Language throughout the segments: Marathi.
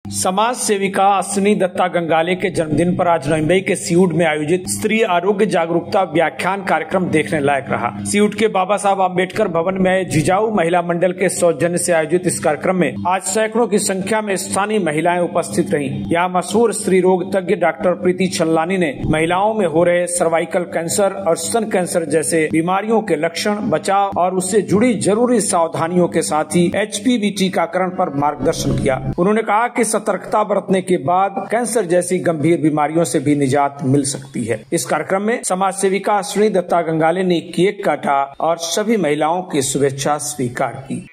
समाज सेविका अश्विनी दत्ता गंगाले के जन्मदिन पर आज नई मुंबई के सीऊट में आयोजित स्त्री आरोग्य जागरूकता व्याख्यान कार्यक्रम देखने लायक रहा। सीऊट के बाबा साहब आम्बेडकर भवन में जिजाऊ महिला मंडल के सौजन्य से आयोजित इस कार्यक्रम में आज सैकड़ों की संख्या में स्थानीय महिलाएं उपस्थित रहीं। यहाँ मशहूर स्त्री रोग तज्ञ डॉक्टर प्रीति छल्लानी ने महिलाओं में हो रहे सर्वाइकल कैंसर और स्तन कैंसर जैसे बीमारियों के लक्षण, बचाव और उससे जुड़ी जरूरी सावधानियों के साथ ही HPV टीकाकरण पर मार्गदर्शन किया। उन्होंने कहा कि सतर्कता बरतने के बाद कैंसर जैसी गंभीर बीमारियों से भी निजात मिल सकती है। इस कार्यक्रम में समाज सेविका अश्विनी दत्ता गंगाले ने केक काटा और सभी महिलाओं की शुभेच्छा स्वीकार की।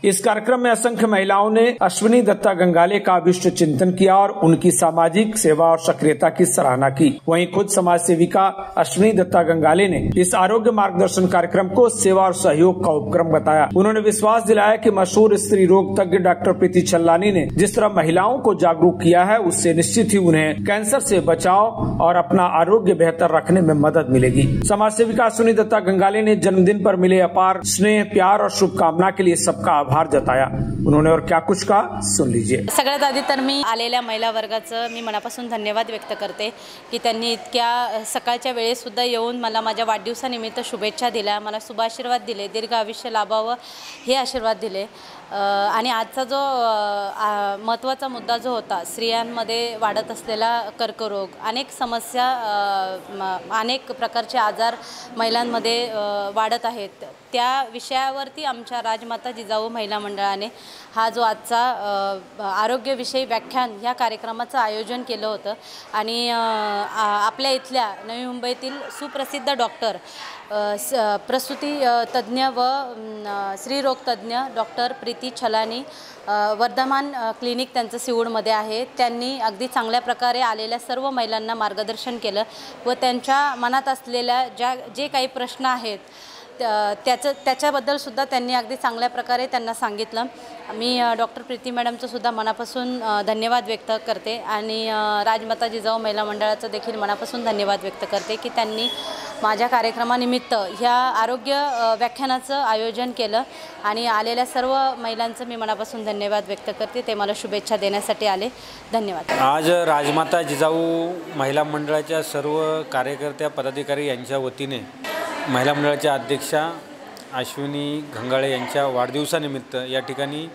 इस कार्यक्रम में असंख्य महिलाओं ने अश्विनी दत्ता गंगाले का विशिष्ट चिंतन किया और उनकी सामाजिक सेवा और सक्रियता की सराहना की। वहीं खुद समाज सेविका अश्विनी दत्ता गंगाले ने इस आरोग्य मार्गदर्शन कार्यक्रम को सेवा और सहयोग का उपक्रम बताया। उन्होंने विश्वास दिलाया कि मशहूर स्त्री रोग तज्ञ डॉक्टर प्रीति छल्लानी ने जिस तरह महिलाओं को जागरूक किया है, उससे निश्चित ही उन्हें कैंसर से बचाव और अपना आरोग्य बेहतर रखने में मदद मिलेगी। समाज सेविका अश्विनी दत्ता गंगाले ने जन्मदिन पर मिले अपार स्नेह, प्यार और शुभकामना के लिए सबका आभार जताया। उन्होंने और क्या कुछ कहा, सुन लीजिए। सगळ्यात आधी तर मी आलेल्या महिला वर्गाचं मी मनापासून धन्यवाद व्यक्त करते की त्यांनी इतक्या सकाळच्या वेळेस सुद्धा येऊन मला माझ्या वाढदिवसानिमित्त शुभेच्छा दिल्या, मला शुभ आशीर्वाद दिले, दीर्घ आयुष्य लाभावं हे आशीर्वाद दिले। आणि आजचा जो महत्त्वाचा मुद्दा जो होता, स्त्रियांमध्ये वाढत असलेला कर्करोग, अनेक समस्या, अनेक प्रकारचे आजार महिलांमध्ये वाढत आहेत, त्या विषयावरती आमच्या राजमाता जिजाऊ महिला मंडळाने हा जो आजचा आरोग्यविषयी व्याख्यान ह्या कार्यक्रमाचं आयोजन केलं होतं। आणि आपल्या इथल्या नवी मुंबईतील सुप्रसिद्ध डॉक्टर, प्रसूती तज्ञ व स्त्रीरोग तज्ञ डॉक्टर प्रीति छलानी, वर्धमान क्लिनिक त्यांचं सीऊडमध्ये आहे। त्यांनी अगदी चांगल्या प्रकारे आलेल्या सर्व महिलांना मार्गदर्शन केलं व त्यांच्या मनात असलेल्या जे काही प्रश्न आहेत त्याच्याबद्दल सुद्धा त्यांनी अगदी चांगल्या प्रकारे त्यांना सांगितलं। मी डॉक्टर प्रीति मॅडमचं सुद्धा मनापासून धन्यवाद व्यक्त करते आणि राजमाता जिजाऊ महिला मंडळाचं देखील मनापासून धन्यवाद व्यक्त करते की त्यांनी माझ्या कार्यक्रमानिमित्त ह्या आरोग्य व्याख्यानाचं आयोजन केलं आणि आलेल्या सर्व महिलांचं मी मनापासून धन्यवाद व्यक्त करते। ते मला शुभेच्छा देण्यासाठी आले। धन्यवाद। आज राजमाता जिजाऊ महिला मंडळाच्या सर्व कार्यकर्त्या, पदाधिकारी यांच्या वतीने महिला मंडळाच्या अध्यक्षा अश्विनी गंगाले यांच्या वाढदिवसानिमित्त या ठिकाणी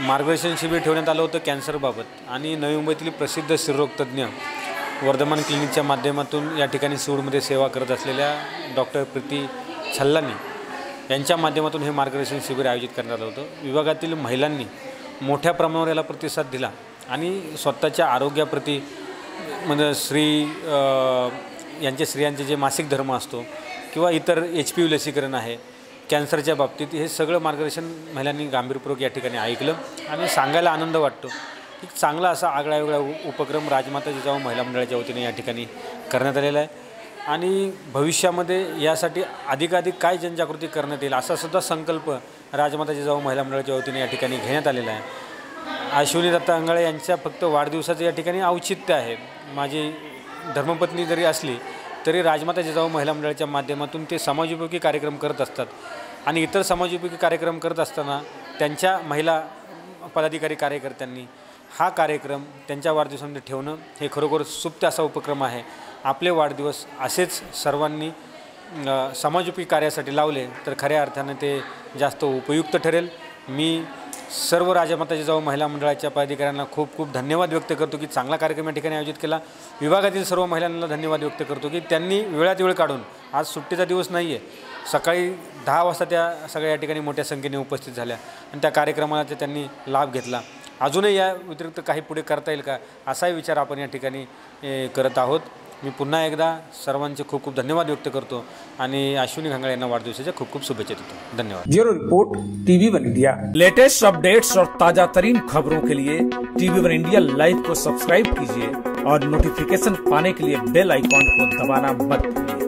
मार्गदर्शन शिबिर ठेवण्यात आलं होतं कॅन्सरबाबत। आणि नवी मुंबईतील प्रसिद्ध स्त्रीरोग तज्ञ वर्धमान क्लिनिकच्या माध्यमातून या ठिकाणी सीऊडमध्ये सेवा करत असलेल्या डॉक्टर प्रीति छल्लानी यांच्या माध्यमातून हे मार्गदर्शन शिबिर आयोजित करण्यात आलं होतं। विभागातील महिलांनी मोठ्या प्रमाणावर याला प्रतिसाद दिला आणि स्वतःच्या आरोग्याप्रती म्हणजे स्त्रियांचे जे मासिक धर्म असतो किंवा इतर HPV लसीकरण आहे, कॅन्सरच्या बाबतीत, हे सगळं मार्गदर्शन महिलांनी गांभीर्यपूर्वक या ठिकाणी ऐकलं आणि सांगायला आनंद वाटतो की चांगला असा आगळावेगळा उपक्रम राजमाता जिजाऊ महिला मंडळाच्या वतीने या ठिकाणी करण्यात आलेला आहे। आणि भविष्यामध्ये यासाठी अधिकाधिक काय जनजागृती करण्यात येईल असा सुद्धा संकल्प राजमाता जिजाऊ महिला मंडळाच्या वतीने या ठिकाणी घेण्यात आलेला आहे। अश्विनी दत्ता गंगाले यांच्या फक्त वाढदिवसाचं या ठिकाणी औचित्य आहे। माझी धर्मपत्नी जरी असली तरी राजमाता जिजाऊ महिला मंडळाच्या माध्यमातून ते समाजोपयोगी कार्यक्रम करत असतात आणि इतर समाजोपयोगी कार्यक्रम करत असताना त्यांच्या महिला पदाधिकारी कार्यकर्त्यांनी हा कार्यक्रम त्यांच्या वाढदिवसामध्ये ठेवणं हे खरोखर सुप्त असा उपक्रम आहे। आपले वाढदिवस असेच सर्वांनी समाजोपयोगी कार्यासाठी लावले तर खऱ्या अर्थाने ते जास्त उपयुक्त ठरेल। मी सर्व राजमाता जिजाऊ महिला मंडळाच्या पदाधिकाऱ्यांना खूप खूप धन्यवाद व्यक्त करतो की चांगला कार्यक्रम या ठिकाणी आयोजित केला। विभागातील सर्व महिलांना धन्यवाद व्यक्त करतो की त्यांनी वेळात वेळ काढून, आज सुट्टीचा दिवस नाही आहे, सकाळी 10 वाजता त्या सगळ्या या ठिकाणी मोठ्या संख्येने उपस्थित झाल्या आणि त्या कार्यक्रमाचा त्यांनी लाभ घेतला। अजूनही या व्यतिरिक्त काही पुढे करता येईल का असाही विचार आपण या ठिकाणी करत आहोत. मी पुन्हा एकदा सर्वांचे खूप खूप धन्यवाद व्यक्त करतो आणि अश्विनी घांगळे यांना वाढदिवसाच्या खूप खूप शुभेच्छा देतो. धन्यवाद. Bureau report TV1 India. Latest updates और ताजा तरीन खबरों के लिए TV1 इंडिया लाइव को सब्सक्राइब कीजिए और नोटिफिकेशन पाने के लिए बेल आइकॉन को दबाना मत भूलिए.